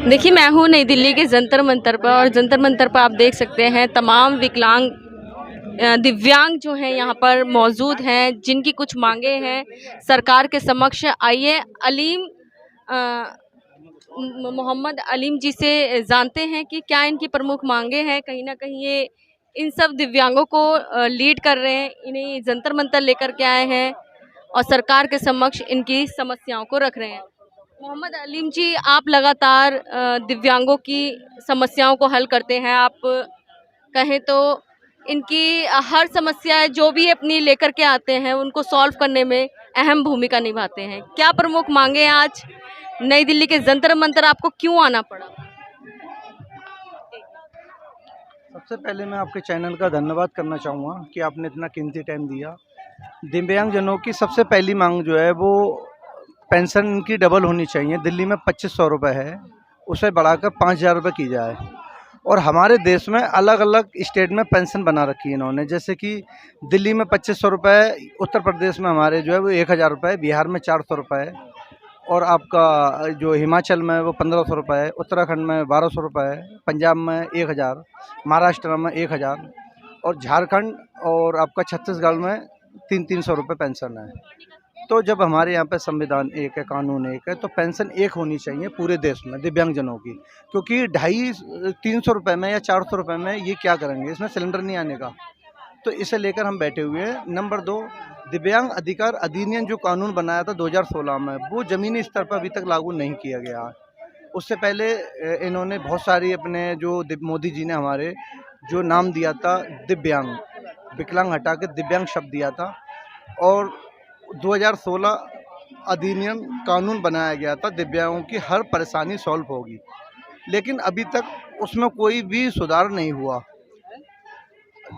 देखिए, मैं हूँ नई दिल्ली के जंतर मंतर पर और जंतर मंतर पर आप देख सकते हैं तमाम विकलांग दिव्यांग जो हैं यहाँ पर मौजूद हैं, जिनकी कुछ मांगे हैं सरकार के समक्ष। आइए अलीम मोहम्मद अलीम जी से जानते हैं कि क्या इनकी प्रमुख मांगे हैं। कहीं ना कहीं ये इन सब दिव्यांगों को लीड कर रहे हैं, इन्हें जंतर मंतर लेकर के आए हैं और सरकार के समक्ष इनकी समस्याओं को रख रहे हैं। मोहम्मद अलीम जी, आप लगातार दिव्यांगों की समस्याओं को हल करते हैं। आप कहें तो इनकी हर समस्या जो भी अपनी लेकर के आते हैं उनको सॉल्व करने में अहम भूमिका निभाते हैं। क्या प्रमुख मांगे हैं आज नई दिल्ली के जंतर मंतर, आपको क्यों आना पड़ा? सबसे पहले मैं आपके चैनल का धन्यवाद करना चाहूँगा कि आपने इतना कीमती टाइम दिया। दिव्यांगजनों की सबसे पहली मांग जो है वो पेंशन की डबल होनी चाहिए। दिल्ली में 2500 रुपये है, उसे बढ़ाकर 5000 रुपये की जाए। और हमारे देश में अलग अलग स्टेट में पेंशन बना रखी है इन्होंने, जैसे कि दिल्ली में 2500 रुपये, उत्तर प्रदेश में हमारे जो है वो 1000 रुपये, बिहार में 400 रुपये है, और आपका जो हिमाचल में वो 1500 रुपये है, उत्तराखंड में 1200 रुपये है, पंजाब में 1000, महाराष्ट्र में 1000, और झारखंड और आपका छत्तीसगढ़ में 300 रुपये पेंशन है। तो जब हमारे यहाँ पे संविधान एक है, कानून एक है, तो पेंशन एक होनी चाहिए पूरे देश में दिव्यांगजनों की। क्योंकि 250-300 रुपये में या 400 रुपये में ये क्या करेंगे, इसमें सिलेंडर नहीं आने का। तो इसे लेकर हम बैठे हुए हैं। नंबर 2, दिव्यांग अधिकार अधिनियम जो कानून बनाया था 2016 में, वो ज़मीनी स्तर पर अभी तक लागू नहीं किया गया है। उससे पहले इन्होंने बहुत सारी अपने जो मोदी जी ने हमारे जो नाम दिया था दिव्यांग, विकलांग हटा के दिव्यांग शब्द दिया था, और 2016 अधिनियम कानून बनाया गया था, दिव्यांगों की हर परेशानी सॉल्व होगी। लेकिन अभी तक उसमें कोई भी सुधार नहीं हुआ।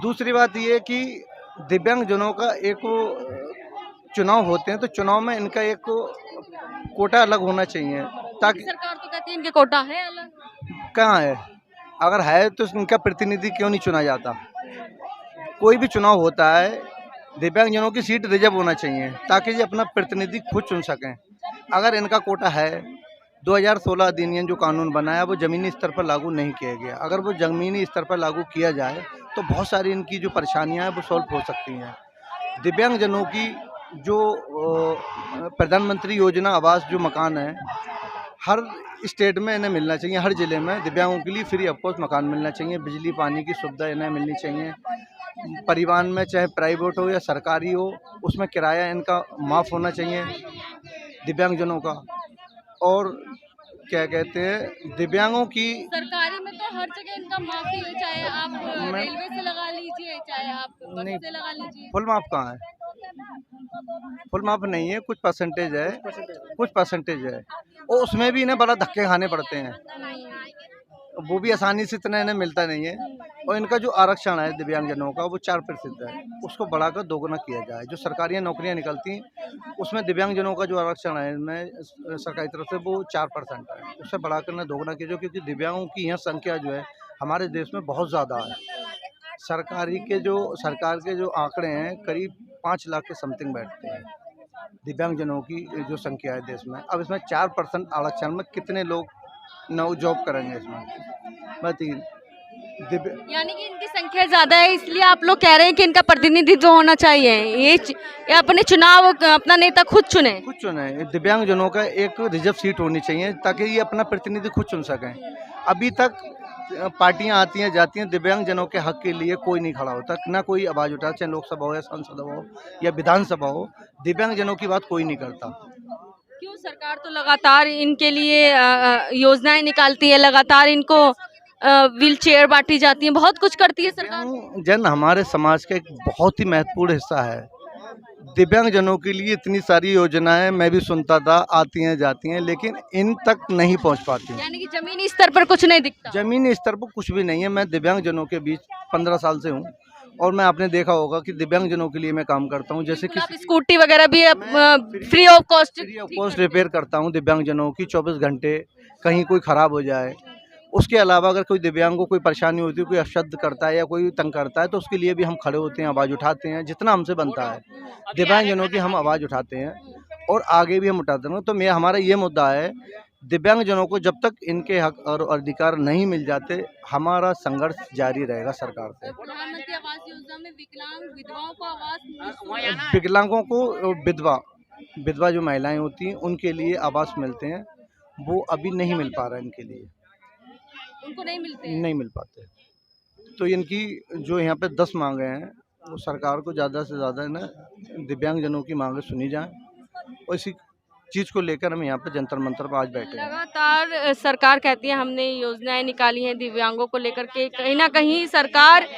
दूसरी बात ये कि दिव्यांगजनों का एक चुनाव होते हैं, तो चुनाव में इनका एक कोटा अलग होना चाहिए, ताकि सरकार तो कहती है इनके कोटा है अलग। कहाँ है? अगर है तो इनका प्रतिनिधि क्यों नहीं चुना जाता? कोई भी चुनाव होता है, दिव्यांगजनों की सीट रिजर्व होना चाहिए ताकि ये अपना प्रतिनिधि खुद चुन सकें। अगर इनका कोटा है, 2016 अधिनियम जो कानून बनाया वो ज़मीनी स्तर पर लागू नहीं किया गया। अगर वो ज़मीनी स्तर पर लागू किया जाए तो बहुत सारी इनकी जो परेशानियां हैं वो सॉल्व हो सकती हैं। दिव्यांगजनों की जो प्रधानमंत्री योजना आवास जो मकान है, हर स्टेट में इन्हें मिलना चाहिए। हर ज़िले में दिव्यांगों के लिए फ्री ऑफ कॉस्ट मकान मिलना चाहिए। बिजली पानी की सुविधा इन्हें मिलनी चाहिए। परिवहन में चाहे प्राइवेट हो या सरकारी हो, उसमें किराया इनका माफ़ होना चाहिए दिव्यांगजनों का। और क्या कहते हैं, दिव्यांगों की सरकारी में तो हर जगह इनका माफी है, चाहे आप रेलवे से लगा लीजिए, चाहे आप बस नहीं, से लगा लीजिए। फुल माफ कहाँ है? फुल माफ नहीं है, कुछ परसेंटेज है, कुछ परसेंटेज है, और उसमें भी इन्हें बड़ा धक्के खाने पड़ते हैं। वो भी आसानी से इतना इन्हें मिलता नहीं है। और इनका जो आरक्षण है दिव्यांगजनों का वो 4% है, उसको बढ़ाकर दोगुना किया जाए। जो सरकारी नौकरियां निकलती हैं उसमें दिव्यांगजनों का जो आरक्षण है इनमें सरकारी तरफ से वो 4% है, उससे बढ़ाकर ना दोगुना किया जाए। क्योंकि दिव्यांगों की यहाँ संख्या जो है हमारे देश में बहुत ज़्यादा है। सरकार के जो आंकड़े हैं करीब 5 लाख के समथिंग बैठते हैं दिव्यांगजनों की जो संख्या है देश में। अब इसमें 4% आरक्षण में कितने लोग नौ जॉब करेंगे इसमें बताइए। यानी कि इनकी संख्या ज्यादा है, इसलिए आप लोग कह रहे हैं कि इनका प्रतिनिधित्व होना चाहिए। ये अपने चुनाव अपना नेता खुद चुने। दिव्यांगजनों का एक रिजर्व सीट होनी चाहिए ताकि ये अपना प्रतिनिधि खुद चुन सकें। अभी तक पार्टियां आती हैं जाती हैं, दिव्यांगजनों के हक के लिए कोई नहीं खड़ा होता, ना कोई आवाज़ उठाता, चाहे लोकसभा हो या संसद हो या विधानसभा हो, दिव्यांगजनों की बात कोई नहीं करता। क्यों? सरकार तो लगातार इनके लिए योजनाएं निकालती है, लगातार इनको व्हील चेयर बांटी जाती है, बहुत कुछ करती है सरकार। जन हमारे समाज का एक बहुत ही महत्वपूर्ण हिस्सा है। दिव्यांगजनों के लिए इतनी सारी योजनाएं मैं भी सुनता था, आती हैं जाती हैं, लेकिन इन तक नहीं पहुंच पाती। यानी कि जमीनी स्तर पर कुछ नहीं दिखता। जमीनी स्तर पर कुछ भी नहीं है। मैं दिव्यांगजनों के बीच 15 साल से हूँ, और मैं आपने देखा होगा कि दिव्यांगजनों के लिए मैं काम करता हूँ। जैसे कि स्कूटी वगैरह भी फ्री ऑफ कॉस्ट रिपेयर करता हूँ दिव्यांगजनों की 24 घंटे, कहीं कोई ख़राब हो जाए। उसके अलावा अगर कोई दिव्यांग को कोई परेशानी होती है, कोई अशुद्ध करता है या कोई तंग करता है, तो उसके लिए भी हम खड़े होते हैं, आवाज़ उठाते हैं, जितना हमसे बनता है दिव्यांगजनों की हम आवाज़ उठाते हैं और आगे भी हम उठाते हैं। तो हमारा ये मुद्दा है दिव्यांगजनों को जब तक इनके हक और अधिकार नहीं मिल जाते, हमारा संघर्ष जारी रहेगा सरकार से। प्रधानमंत्री आवास योजना में विकलांग विधवाओं को आवास निःशुल्क विकलांगों को विधवा विधवा जो महिलाएं होती हैं उनके लिए आवास मिलते हैं, वो अभी नहीं मिल पा रहा है इनके लिए, उनको नहीं मिलते हैं। नहीं मिल पाते। तो इनकी जो यहाँ पे 10 मांगे हैं, वो सरकार को ज़्यादा से ज़्यादा ना दिव्यांगजनों की मांगे सुनी जाएं, और इसी चीज़ को लेकर हम यहाँ पे जंतर मंतर पर आज बैठे हैं। लगातार सरकार कहती है हमने योजनाएं निकाली हैं दिव्यांगों को लेकर के, कहीं ना कहीं सरकार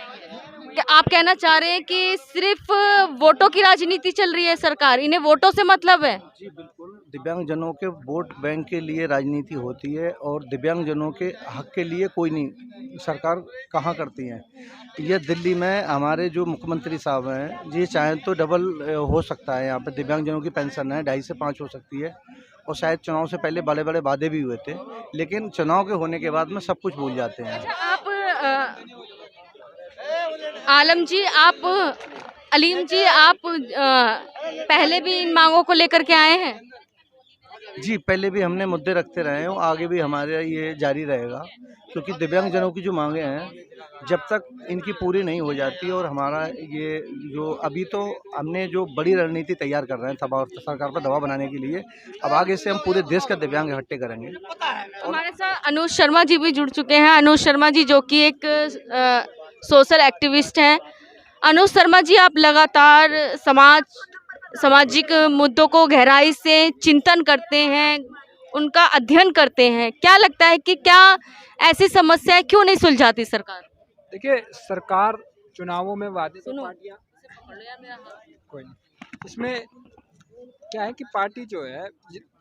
आप कहना चाह रहे हैं कि सिर्फ वोटों की राजनीति चल रही है, सरकार इन्हें वोटों से मतलब है। जी बिल्कुल, दिव्यांगजनों के वोट बैंक के लिए राजनीति होती है, और दिव्यांगजनों के हक के लिए कोई नहीं, सरकार कहाँ करती है। ये दिल्ली में हमारे जो मुख्यमंत्री साहब हैं, ये चाहें तो डबल हो सकता है, यहाँ पे दिव्यांगजनों की पेंशन है 2.5 से 5 हो सकती है, और शायद चुनाव से पहले बड़े बड़े वादे भी हुए थे, लेकिन चुनाव के होने के बाद में सब कुछ भूल जाते हैं। अच्छा, आप आलम जी, आप अलीम जी, आप पहले भी इन मांगों को लेकर के आए हैं। जी, पहले भी हमने मुद्दे रखते रहे हैं, और आगे भी हमारे ये जारी रहेगा, क्योंकि दिव्यांगजनों की जो मांगे हैं, जब तक इनकी पूरी नहीं हो जाती, और हमारा ये जो अभी तो हमने जो बड़ी रणनीति तैयार कर रहे हैं दबाव, सरकार पर दबाव बनाने के लिए, अब आगे से हम पूरे देश का दिव्यांग इकट्ठे करेंगे। हमारे साथ अनुज शर्मा जी भी जुड़ चुके हैं। अनुज शर्मा जी जो कि एक सोशल एक्टिविस्ट हैं। अनुज शर्मा जी, आप लगातार सामाजिक मुद्दों को गहराई से चिंतन करते हैं, उनका अध्ययन करते हैं। क्या लगता है कि क्या ऐसी समस्याएं क्यों नहीं सुलझाती सरकार? देखिए, सरकार चुनावों में वादे तो सुनो। पार्टियां कोई नहीं, इसमें क्या है कि पार्टी जो है,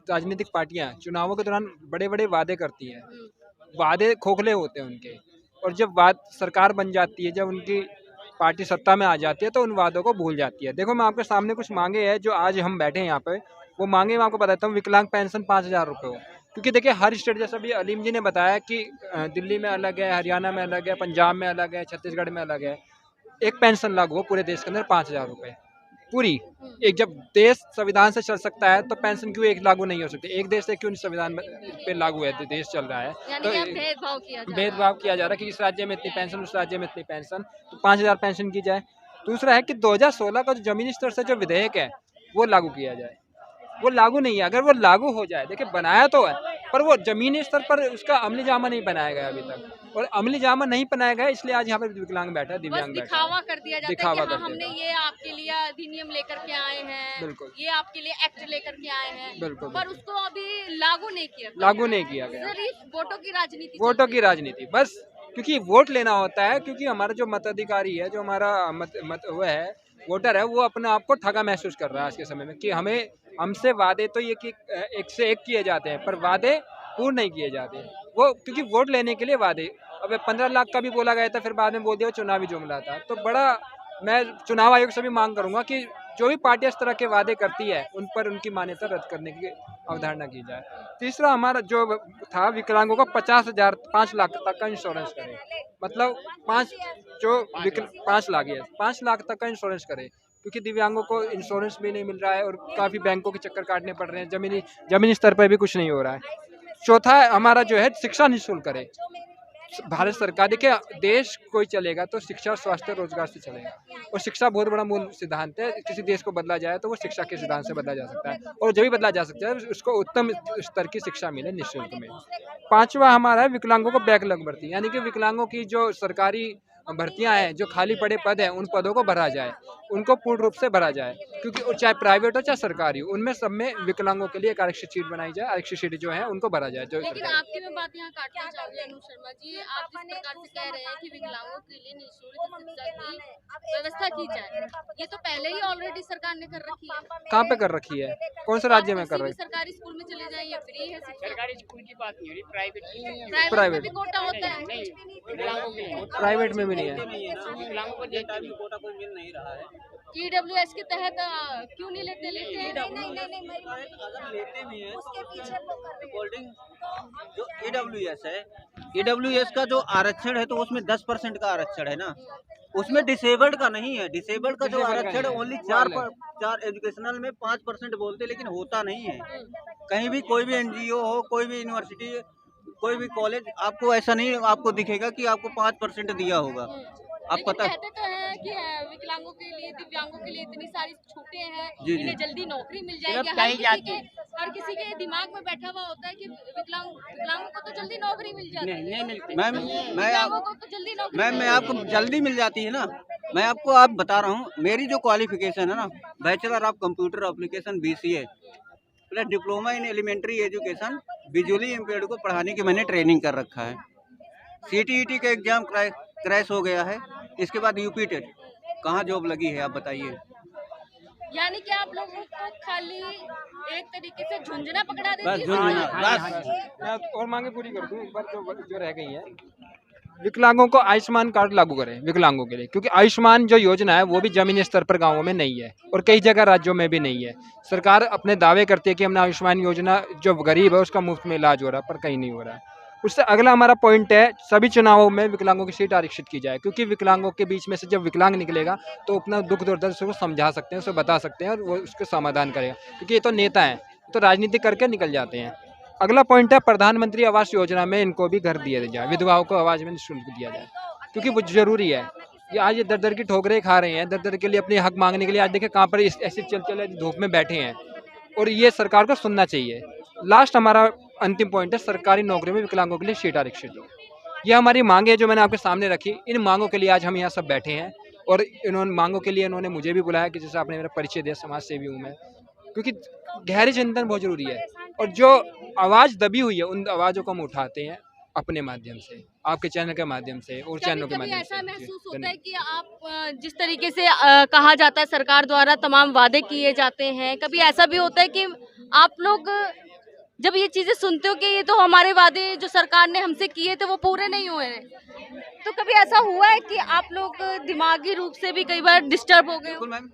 राजनीतिक पार्टियां चुनावों के दौरान बड़े बड़े वादे करती हैं, वादे खोखले होते हैं उनके, और जब सरकार बन जाती है, जब उनकी पार्टी सत्ता में आ जाती है, तो उन वादों को भूल जाती है। देखो, मैं आपके सामने कुछ मांगे हैं जो आज हम बैठे हैं यहाँ पे, वो मांगे मैं आपको बताता हूँ। विकलांग पेंशन 5,000 रुपये हो, क्योंकि देखिए हर स्टेट, जैसा भी अलीम जी ने बताया कि दिल्ली में अलग है, हरियाणा में अलग है, पंजाब में अलग है, छत्तीसगढ़ में अलग है, एक पेंशन लागू हो पूरे देश के अंदर 5,000 रुपये पूरी। एक जब देश संविधान से चल सकता है, तो पेंशन क्यों एक लागू नहीं हो सकती? एक देश से क्यों नहीं संविधान पे लागू है, तो देश चल रहा है, यानी तो कि अब भेदभाव किया जा रहा है कि इस राज्य में इतनी पेंशन, उस राज्य में इतनी पेंशन, तो 5,000 पेंशन की जाए। दूसरा है कि 2016 का जो जमीनी स्तर से जो विधेयक है, वो लागू किया जाए। वो लागू नहीं है, अगर वो लागू हो जाए, देखिए बनाया तो है, पर वो जमीनी स्तर पर उसका अमली जामा नहीं बनाया गया अभी तक, और अमली जामा नहीं बनाया गया, इसलिए आज यहाँ पर विकलांग बैठा है, बस दिव्यांग बैठा दिखावा है। कर दिया जाता है दिखावा कि हाँ, कर दिया हमने जाता ये आपके लिए अधिनियम लेकर के आए हैं, बिल्कुल। ये आपके लिए एक्ट लेकर के आए हैं, बिल्कुल, पर उसको अभी लागू नहीं किया गया। लागू नहीं किया गया। सिर्फ वोटों की राजनीति वोटों चल की राजनीति बस, क्योंकि वोट लेना होता है, क्योंकि हमारा जो मताधिकारी है, जो हमारा मत वो है, वोटर है, वो अपने आप को ठगा महसूस कर रहा है आज के समय में, कि हमसे वादे तो ये कि एक से एक किए जाते हैं, पर वादे पूर्ण नहीं किए जाते। वो क्योंकि वोट लेने के लिए वादे, अब 15 लाख का भी बोला गया था, फिर बाद में बोल दिया वो चुनावी जुमला था। तो बड़ा मैं चुनाव आयोग से भी मांग करूंगा कि जो भी पार्टियां इस तरह के वादे करती है, उन पर उनकी मान्यता रद्द करने की अवधारणा की जाए। तीसरा हमारा जो था, विकलांगों का 50,000 5 लाख तक का इंश्योरेंस करे, मतलब 5 लाख है, 5 लाख तक का इंश्योरेंस करे, क्योंकि दिव्यांगों को इंश्योरेंस भी नहीं मिल रहा है, और काफ़ी बैंकों के चक्कर काटने पड़ रहे हैं, जमीनी स्तर पर भी कुछ नहीं हो रहा है। चौथा हमारा जो है, शिक्षा निःशुल्क करे भारत सरकार। देखिए, देश कोई चलेगा तो शिक्षा, स्वास्थ्य, रोजगार से चलेगा, और शिक्षा बहुत बड़ा मूल सिद्धांत है। किसी देश को बदला जाए तो वो शिक्षा के सिद्धांत से बदला जा सकता है, और जब भी बदला जा सकता है उसको उत्तम स्तर की शिक्षा मिले निःशुल्क में। पांचवा हमारा है, विकलांगों को बैकलॉग भर्ती, यानी कि विकलांगों की जो सरकारी भर्तियां हैं, जो खाली पड़े पद हैं, उन पदों को भरा जाए, उनको पूर्ण रूप से भरा जाए, क्योंकि चाहे प्राइवेट हो चाहे सरकारी हो, उनमें सब में विकलांगों के लिए एक आरक्षित सीट बनाई जाए, आरक्षित सीट जो है उनको भरा जाए। लेकिन आपकी मैं बात यहाँ काटना चाहूंगी अनुज शर्मा जी, आप जिस प्रकार से कह रहे हैं कि विकलांगों के लिए निःशुल्क शिक्षा की व्यवस्था की जाए, ये तो पहले ही ऑलरेडी सरकार ने कर रखी है। कहाँ पे कर रखी है? कौन से राज्य में कर रही है? सरकारी स्कूल में चले जाइए, फ्री है शिक्षा। सरकारी स्कूल की बात नहीं हो रही, प्राइवेट प्राइवेट में भी कोटा होता है। नहीं, विकलांगों के लिए प्राइवेट में भी नहीं है। विकलांगों को देता भी कोटा कोई मिल नहीं रहा है। EWS के तहत क्यों नहीं लेते? लेते भी हैं, होल्डिंग जो EWS है, EWS का जो आरक्षण है, तो उसमें 10% का आरक्षण है ना, उसमें डिसेबल्ड का नहीं है। डिसेबल्ड का जो Disabled का आरक्षण नहीं है, ओनली वो अलग है। चार एजुकेशनल में 5% बोलते, लेकिन होता नहीं है। कहीं भी कोई भी एनजीओ हो, कोई भी यूनिवर्सिटी, कोई भी कॉलेज, आपको ऐसा नहीं आपको दिखेगा कि आपको 5% दिया होगा। आप लेकिन पता कहते तो हैं कि विकलांगों के लिए, दिव्यांगों के लिए इतनी सारी छूटें हैं, जी, जी। इन्हें जल्दी नौकरी मिल सिर्फ जाएगी। कहीं जाती हर किसी के दिमाग में बैठा हुआ होता है कि विकलांगों को तो जल्दी नौकरी मिल जाती है। नहीं मिलती। मैम दिव्यांगों को तो जल्दी नौकरी मैम मिल मैं जाती आपको है। जल्दी मिल जाती है ना। मैं आपको आप बता रहा हूँ, मेरी जो क्वालिफिकेशन है ना, bachelor of computer application BCA plus diploma in elementary education, visually impaired को पढ़ाने की मैंने ट्रेनिंग कर रखा है। CTET का एग्जाम क्रैश हो गया है। इसके बाद UP टेट, कहाँ जॉब लगी है आप बताइए। यानी कि आप लोगों को खाली एक तरीके से झुंझुना पकड़ा बस देती है झुनझुना, सरकार। बस। मैं और मांगे पूरी कर दूं एक बार, जो रह गई है। विकलांगों को आयुष्मान कार्ड लागू करें विकलांगों के लिए, क्योंकि आयुष्मान जो योजना है वो भी जमीनी स्तर पर गांवों में नहीं है और कई जगह राज्यों में भी नहीं है। सरकार अपने दावे करती है कि हमने आयुष्मान योजना, जो गरीब है उसका मुफ्त में इलाज हो रहा है, पर कहीं नहीं हो रहा है। उससे अगला हमारा पॉइंट है, सभी चुनावों में विकलांगों की सीट आरक्षित की जाए, क्योंकि विकलांगों के बीच में से जब विकलांग निकलेगा तो अपना दुख दर्द उसको समझा सकते हैं, उसे बता सकते हैं और वो उसके समाधान करेगा, क्योंकि ये तो नेता हैं, तो राजनीति करके निकल जाते हैं। अगला पॉइंट है, प्रधानमंत्री आवास योजना में इनको भी घर दिया जाए, विधवाओं को आवास में निःशुल्क दिया जाए, क्योंकि वो जरूरी है। ये आज ये दर दर की ठोकरें खा रहे हैं, दर दर के लिए अपने हक मांगने के लिए। आज देखिए कहाँ पर ऐसे चल धूप में बैठे हैं, और ये सरकार को सुनना चाहिए। लास्ट हमारा अंतिम पॉइंट है, सरकारी नौकरी में विकलांगों के लिए सीट आरक्षित हो। ये हमारी मांग है जो मैंने आपके सामने रखी। इन मांगों के लिए आज हम यहाँ सब बैठे हैं, और इन्होंने मांगों के लिए इन्होंने मुझे भी बुलाया कि जैसे आपने मेरा परिचय दिया, समाज सेवी हूँ मैं, क्योंकि गहरी चिंतन बहुत जरूरी है। और जो आवाज़ दबी हुई है उन आवाज़ों को हम उठाते हैं अपने माध्यम से, आपके चैनल के माध्यम से और चैनलों के कभी माध्यम ऐसा से। महसूस जी, होता है कि आप जिस तरीके से कहा जाता है सरकार द्वारा तमाम वादे किए जाते हैं, कभी ऐसा भी होता है कि आप लोग जब ये चीजें सुनते हो कि ये तो हमारे वादे जो सरकार ने हमसे किए थे वो पूरे नहीं हुए हैं, तो कभी ऐसा हुआ है कि आप लोग दिमागी रूप से भी कई बार डिस्टर्ब हो गए हो? बिल्कुल मैम।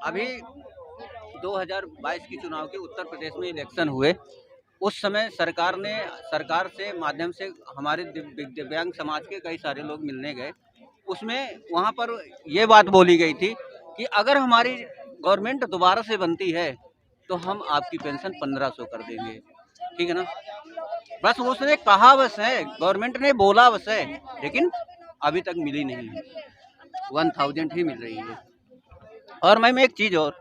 अभी 2022 की चुनाव के उत्तर प्रदेश में इलेक्शन हुए, उस समय सरकार से माध्यम से हमारे दिव्यांग समाज के कई सारे लोग मिलने गए। उसमें वहाँ पर ये बात बोली गई थी कि अगर हमारी गवर्नमेंट दोबारा से बनती है तो हम आपकी पेंशन 1500 कर देंगे, ठीक है ना। बस उसने कहा बस है, गवर्नमेंट ने बोला बस है, लेकिन अभी तक मिली नहीं है। 1000 ही मिल रही है। और मैम एक चीज़ और,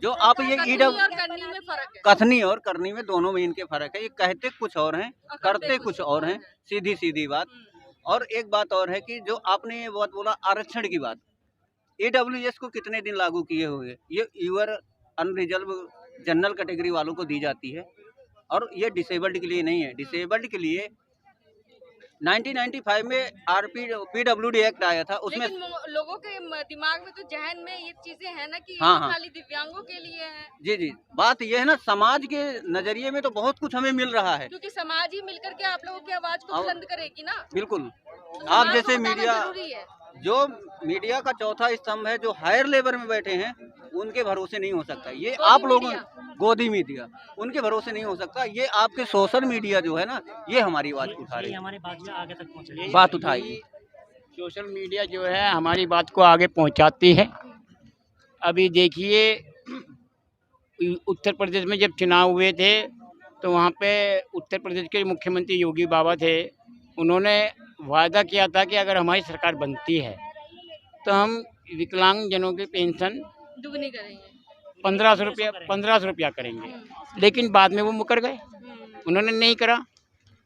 जो आप ये कथनी ईडब्ल्यू और करनी में फर्क है। कथनी और करनी में दोनों में इनके फर्क है। ये कहते कुछ और हैं, करते कुछ और हैं, सीधी सीधी बात। और एक बात और है कि जो आपने ये बात बोला आरक्षण की बात, AWS को कितने दिन लागू किए हुए, ये यूआर अनरिजर्व जनरल कैटेगरी वालों को दी जाती है, और ये डिसेबल्ड के लिए नहीं है। डिसेबल्ड के लिए 1995 में PWD एक्ट आया था, उसमें लेकिन लोगों के दिमाग में तो जहन में ये चीजें हैं ना कि ये हाँ, तो हाँ। खाली दिव्यांगों के लिए है, जी जी, बात यह है ना, समाज के नजरिए में तो बहुत कुछ हमें मिल रहा है। क्योंकि समाज ही मिलकर के आप लोगों की आवाज को और- बुलंद करेगी ना। बिल्कुल। तो आप समाज को जैसे बताना मीडिया, जरूरी है। जो मीडिया का चौथा स्तंभ है, जो हायर लेवल में बैठे हैं, उनके भरोसे नहीं हो सकता। ये गोदी आप लोगों, मीडिया। गोदी मीडिया, उनके भरोसे नहीं हो सकता। ये आपके सोशल मीडिया जो है ना, ये हमारी आवाज को उठा रही है, हमारी बात आगे तक पहुंचे। बात उठाएगी। सोशल मीडिया जो है हमारी बात को आगे पहुंचाती है। अभी देखिए उत्तर प्रदेश में जब चुनाव हुए थे तो वहाँ पे उत्तर प्रदेश के मुख्यमंत्री योगी बाबा थे। उन्होंने वादा किया था कि अगर हमारी सरकार बनती है तो हम विकलांग जनों की पेंशन दुगनी करेंगे। 1500 रुपया करेंगे, लेकिन बाद में वो मुकर गए, उन्होंने नहीं करा।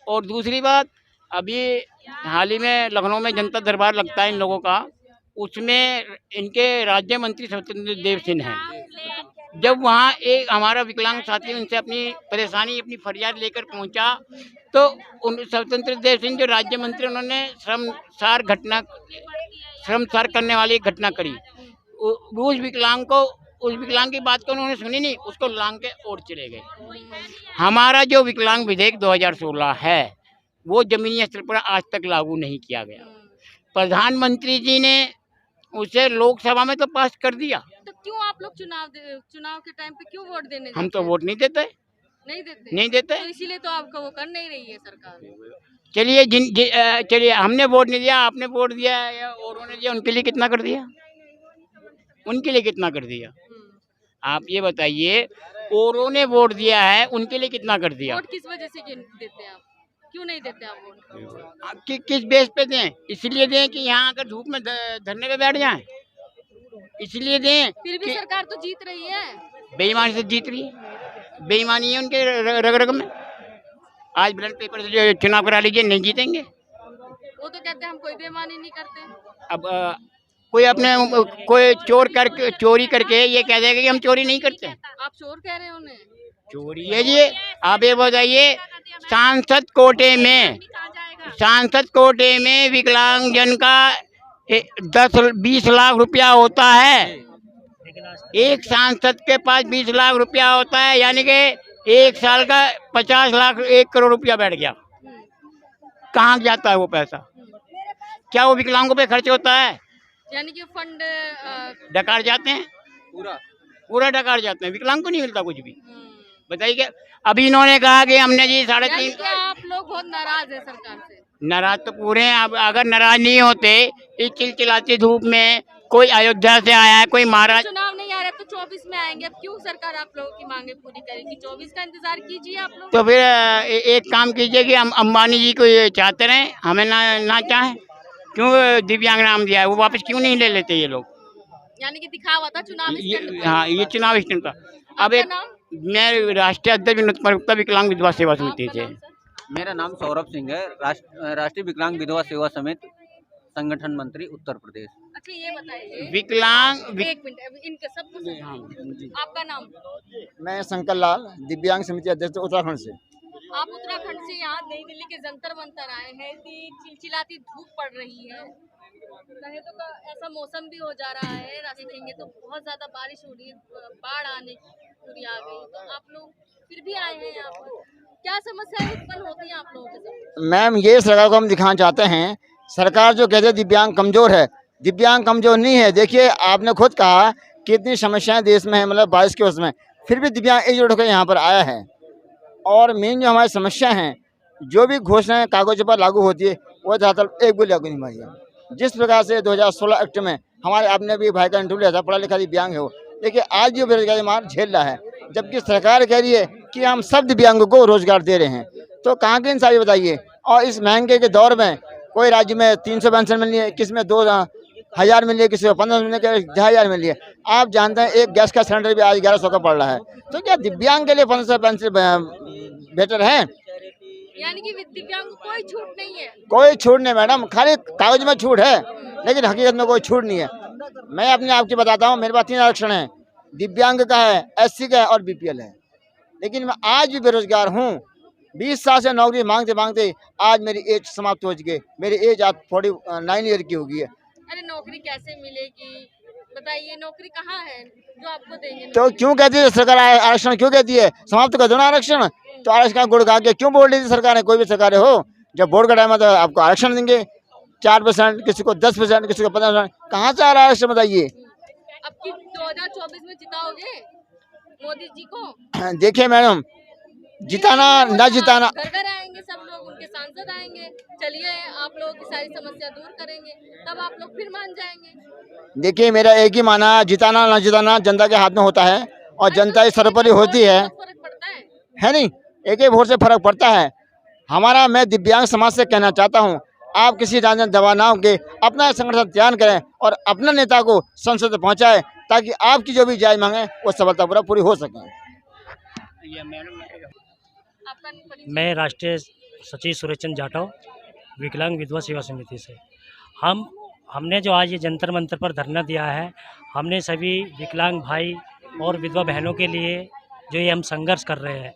और दूसरी बात, अभी हाल ही में लखनऊ में जनता दरबार लगता है इन लोगों का, उसमें इनके राज्य मंत्री स्वतंत्र देव सिंह हैं। जब वहाँ एक हमारा विकलांग साथी उनसे अपनी परेशानी, अपनी फरियाद लेकर पहुँचा, तो उन स्वतंत्र देव सिंह जो राज्य मंत्री, उन्होंने श्रमसार करने वाली एक घटना करी। उस विकलांग की बात को उन्होंने सुनी नहीं, उसको लांग के और चले गए। हमारा जो विकलांग विधेयक 2016 है वो जमीनी स्तर पर आज तक लागू नहीं किया गया। प्रधानमंत्री जी ने उसे लोकसभा में तो पास कर दिया, तो क्यों आप लोग चुनाव के टाइम पे क्यों वोट देने हम जाते तो हैं? वोट नहीं देते, नहीं देते नहीं देते। तो इसीलिए तो आपका वो कर नहीं रही है सरकार। चलिए चलिए हमने वोट नहीं दिया, आपने वोट दिया या औरों ने दिया, उनके लिए कितना कर दिया? उनके लिए कितना कर दिया? आप ये बताइए, औरों ने वोट दिया है, उनके लिए कितना कर दिया? वोट किस वजह से देते हैं आप? क्यों नहीं देते आप वोट? आप किस बेस पे दें? इसलिए दें कि यहाँ आकर धूप में धरने पे बैठ जाएं? इसलिए दें फिर भी कि सरकार तो जीत रही है। बेईमानी से जीत रही है, बेईमानी है उनके रग रग में। आज बैलेट पेपर से जो चुनाव करा लीजिए, नहीं जीतेंगे। वो तो कहते हैं हम कोई बेईमानी नहीं करते। अब कोई चोरी करके ये कह देगा कि हम चोरी नहीं करते। आप चोर कह रहे हो उन्हें? चोरी है जी। आप ये बताइए, सांसद कोटे में विकलांगजन का 10-20 लाख रुपया होता है। एक सांसद के पास 20 लाख रुपया होता है, यानी कि एक साल का 50 लाख 1 करोड़ रुपया बैठ गया। कहाँ जाता है वो पैसा? क्या वो विकलांगों पे खर्च होता है? यानी कि फंड डकार जाते हैं, पूरा डकार जाते हैं, विकलांग को नहीं मिलता कुछ भी। बताइए क्या? अभी इन्होंने कहा कि हमने जी 3.5। आप लोग बहुत नाराज है सरकार से? नाराज तो पूरे हैं। अब अगर नाराज नहीं होते, इस चिलचिलाती धूप में, कोई अयोध्या से आया है, कोई महाराज। चुनाव नहीं आ रहे तो 24 में आएंगे, अब क्यों सरकार आप लोगों की मांगे पूरी करेगी? 24 का इंतजार कीजिए आप लोग। तो फिर एक काम कीजिए कि हम अंबानी जी को ये चाहते रहें, हमें ना चाहें। क्यों दिव्यांग नाम दिया है, वो वापस क्यों नहीं ले लेते ये लोग? यानी कि दिखावा था चुनाव स्टंट। हाँ, ये चुनाव स्टंट था। अब एक मैं राष्ट्रीय अध्यक्ष विनोद प्रगुप्ता विकलांग विधवा सेवा समिति से। मेरा नाम सौरभ सिंह है, राष्ट्रीय विकलांग विधवा सेवा समिति संगठन मंत्री उत्तर प्रदेश। अच्छा ये बताइए, विकलांग एक मिनट इनके सबको। आपका नाम? मैं शंकर लाल, दिव्यांग समिति अध्यक्ष उत्तराखंड से। आप उत्तराखंड से यहाँ नई दिल्ली के जंतर मंतर आए हैं, इतनी चिलचिलाती धूप पड़ रही है, कहे तो ऐसा मौसम भी हो जा रहा है, देखेंगे तो बहुत ज्यादा बारिश हो रही है, बाढ़ आने पूरी आ गई, तो आप लोग फिर भी आए हैं यहाँ पर, क्या समस्याएं उत्पन्न होती हैं आप लोगों के साथ? मैम, ये सरकार को हम दिखाना चाहते हैं, सरकार जो कहते हैं दिव्यांग कमजोर है, दिव्यांग कमजोर नहीं है। देखिए, आपने खुद कहा कितनी समस्याएं देश में है, मतलब बारिश के उसमें, फिर भी दिव्यांग एकजुट होकर यहाँ पर आया है। और मेन जो हमारी समस्या हैं, जो भी घोषणाएं कागज़ पर लागू होती है, वो ज़्यादातर एक भी लागू नहीं हुई है। जिस प्रकार से 2016 एक्ट में हमारे आपने भी भाई का इंटरव्यू लिया था, पढ़ा लिखा दिव्यांग है वो, देखिए आज भी बेरोजगारी मार झेल रहा है, जबकि सरकार कह रही है कि हम सब दिव्यांगों को रोजगार दे रहे हैं। तो कहाँ की इंसाफी बताइए? और इस महंगे के दौर में कोई राज्य में 300 पेंशन मिल रही है, किसी में 2000 मिल रही है, किसी को 1500 मिल रही है, 1000 मिल रही है। आप जानते हैं एक गैस का सिलेंडर भी आज 1100 का पड़ रहा है। तो क्या दिव्यांग के लिए 1500 पेंशन बेटर है? यानी कि दिव्यांग को कोई छूट नहीं है? कोई छूट नहीं मैडम, खाली कागज में छूट है, लेकिन हकीकत में कोई छूट नहीं है। मैं अपने आपकी बताता हूँ, मेरे पास 3 आरक्षण है, दिव्यांग का है, SC का है और BPL है, लेकिन मैं आज भी बेरोजगार हूँ। 20 साल से नौकरी मांगते मांगते आज मेरी एज समाप्त हो चुकी है, मेरी एज आज 49 ईयर की हो गई है। अरे नौकरी कैसे मिलेगी बताइए? नौकरी कहाँ है जो आपको देंगे? तो क्यों कहती है सरकार आरक्षण, क्यों कहती है? समाप्त कर दो ना आरक्षण। तो आरक्षण का गुड़ गा के क्यों बोल रही थी सरकार ने? कोई भी सरकार हो, जब वोट का टाइम है तो आपको आरक्षण देंगे, 4%, किसी को 10%, किसी को 15%। कहाँ से आ रहा है आरक्षण बताइए? अब की 2024 में जिताओगे मोदी जी को? देखिए मैडम, जिताना ना जिताना, घर घर आएंगे सब लोग, उनके सांसद आएंगे, चलिए आप लोगों की सारी समस्या दूर करेंगे, तब आप लोग फिर मान जाएंगे। देखिए मेरा एक ही माना, जिताना ना जिताना जनता के हाथ में होता है, और जनता ही सर्वोपरि होती है फर्क पड़ता है नहीं? एक ही वोट से फर्क पड़ता है हमारा। मैं दिव्यांग समाज से कहना चाहता हूँ, आप किसी राजनीतिक दबाव ना होकर अपना संगठन तैयार करें और अपने नेता को संसद में पहुँचाए, ताकि आपकी जो भी जायज़ मांगे वो सफलतापूर्वक पूरी हो सके। मैं राष्ट्रीय सचिव सुरेश चंद्र जाटव, विकलांग विधवा सेवा समिति से। हमने जो आज ये जंतर मंतर पर धरना दिया है, हमने सभी विकलांग भाई और विधवा बहनों के लिए जो ये हम संघर्ष कर रहे हैं,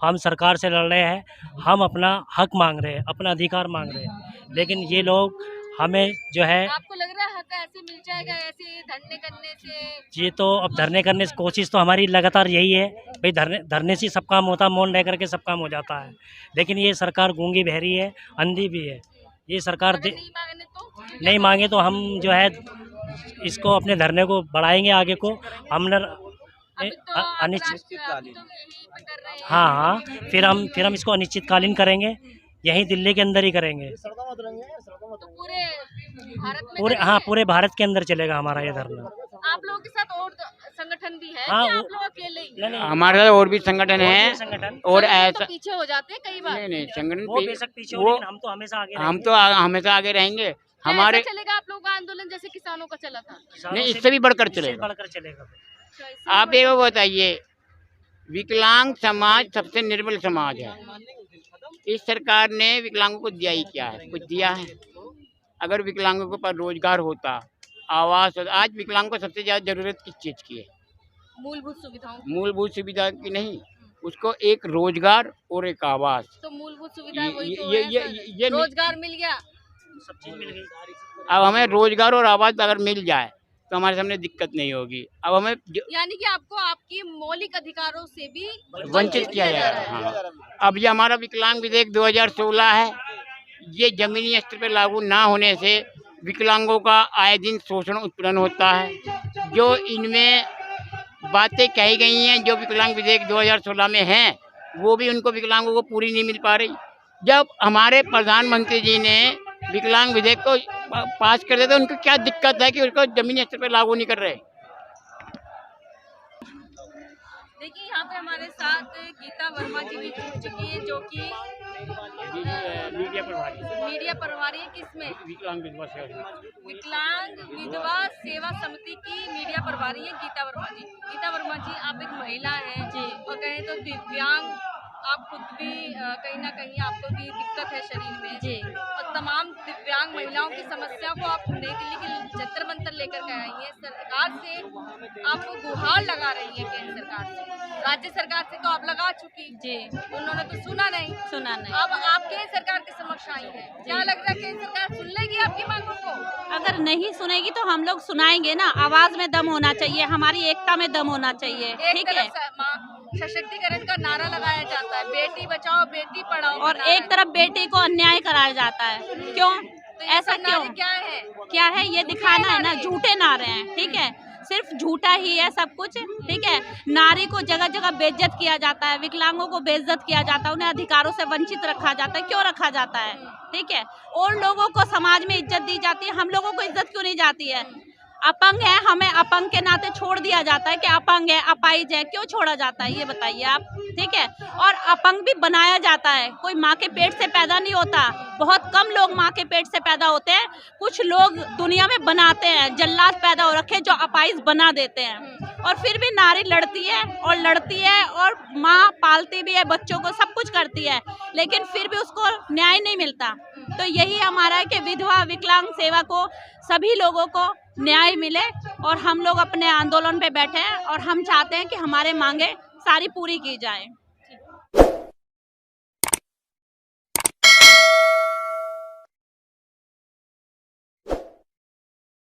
हम सरकार से लड़ रहे हैं, हम अपना हक मांग रहे हैं, अपना अधिकार मांग रहे हैं, लेकिन ये लोग हमें जो है, आपको लग रहा है हक ऐसे मिल जाएगा ऐसे धरने करने से? ये तो अब धरने करने की कोशिश तो हमारी लगातार यही है भाई, धरने से सब काम होता, मौन रह करके सब काम हो जाता है, लेकिन ये सरकार गूंगी बहरी है, अंधी भी है। ये सरकार नहीं मांगे तो हम जो है इसको अपने धरने को बढ़ाएंगे आगे को। हमने अनिश्चित, हाँ, फिर हम इसको अनिश्चितकालीन करेंगे। यहीं दिल्ली के अंदर ही करेंगे। तो पूरे भारत में पूरे करेंगे? पूरे भारत के अंदर चलेगा हमारा ये धरना। आप लोगों के साथ और संगठन भी है हाँ, कि वो- आप लोग अकेले ही? नहीं, हमारे साथ और भी संगठन है संगठन और संगठन तो ऐसा पीछे हो जाते हैं कई बार। नहीं संगठन वो बेशक पीछे हो, वो लेकिन हम तो हमेशा आगे हम रहेंगे। तो हमेशा आगे रहेंगे। क्या हमारे ऐसा चलेगा आप लोगों का आंदोलन जैसे किसानों का चला था? किसानों नहीं, से इससे भी बढ़कर इससे चलेगा। बढ़कर चलेगा। अच्छा, इससे आप भी ये बताइए, विकलांग समाज सबसे निर्बल समाज है। इस सरकार ने विकलांगों को दिया ही क्या है? कुछ दिया है? अगर विकलांगों के पास रोजगार होता, आवास होता, आज विकलांगों को सबसे ज्यादा जरूरत किस चीज की है? मूलभूत सुविधाओं की। मूलभूत सुविधा की नहीं, उसको एक रोजगार और एक आवास। तो मूलभूत सुविधाएं वही ये- तो ये- है ये- सर। ये- रोजगार मिल गया। सब चीज मिल गई। अब हमें रोजगार और आवास अगर मिल जाए तो हमारे सामने दिक्कत नहीं होगी। अब हमें यानी कि आपको आपकी मौलिक अधिकारों से भी वंचित किया जा रहा है। हाँ। अब ये हमारा विकलांग विधेयक 2016 है, ये जमीनी स्तर पर लागू ना होने से विकलांगों का आए दिन शोषण उत्पन्न होता है। जो इनमें बातें कही गई हैं, जो विकलांग विधेयक 2016 में हैं, वो भी उनको विकलांगों को पूरी नहीं मिल पा रही। जब हमारे प्रधानमंत्री जी ने विकलांग विधेयक को पास कर दिया तो उनको क्या दिक्कत है कि उसको जमीनी स्तर पर लागू नहीं कर रहे? देखिए यहाँ पे हमारे साथ गीता वर्मा जी भी जुड़ चुकी है, जो कि मीडिया प्रभारी मीडिया प्रभारी है किसमें? विकलांग विधवा सेवा विकलांग विधवा सेवा समिति की मीडिया प्रभारी है गीता वर्मा जी। गीता वर्मा जी, आप एक महिला हैं जी, और कहें तो दिव्यांग, आप खुद भी कहीं ना कहीं आपको भी दिक्कत है शरीर में जी, और तमाम दिव्यांग महिलाओं की समस्या को आप नई दिल्ली के जंतर मंतर लेकर के आई हैं। सरकार से आपको गुहार लगा रही है, केंद्र सरकार से, राज्य सरकार से तो आप लगा चुकी जी, उन्होंने तो सुना नहीं। अब आप केंद्र सरकार के समक्ष आई हैं, क्या लग रहा है केंद्र सरकार सुन लेगी आपकी मांगों को? अगर नहीं सुनेगी तो हम लोग सुनाएंगे ना। आवाज में दम होना चाहिए, हमारी एकता में दम होना चाहिए, एक ठीक है। तरफ सशक्तिकरण का नारा लगाया जाता है, बेटी बचाओ बेटी पढ़ाओ, और एक तरफ बेटी को अन्याय कराया जाता है। क्यों? तो ये ऐसा सब नारे क्यों? क्या है? क्या है ये दिखाना है ना, झूठे नारे हैं, ठीक है। सिर्फ झूठा ही है सब कुछ, ठीक है। नारी को जगह जगह बेइज्जत किया जाता है, विकलांगों को बेइज्जत किया जाता है, उन्हें अधिकारों से वंचित रखा जाता है। क्यों रखा जाता है? ठीक है। और लोगों को समाज में इज्जत दी जाती है, हम लोगों को इज्जत क्यों नहीं जाती है? अपंग है, हमें अपंग के नाते छोड़ दिया जाता है कि अपंग है, अपाहिज है। क्यों छोड़ा जाता है ये बताइए आप, ठीक है। और अपंग भी बनाया जाता है, कोई माँ के पेट से पैदा नहीं होता। बहुत कम लोग माँ के पेट से पैदा होते हैं, कुछ लोग दुनिया में बनाते हैं, जल्लाद पैदा हो रखे जो अपाहिज बना देते हैं। और फिर भी नारी लड़ती है और लड़ती है, और माँ पालती भी है बच्चों को, सब कुछ करती है, लेकिन फिर भी उसको न्याय नहीं मिलता। तो यही हमारा है कि विधवा विकलांग सेवा को, सभी लोगों को न्याय मिले, और हम लोग अपने आंदोलन पे बैठे हैं और हम चाहते हैं कि हमारे मांगे सारी पूरी की जाए।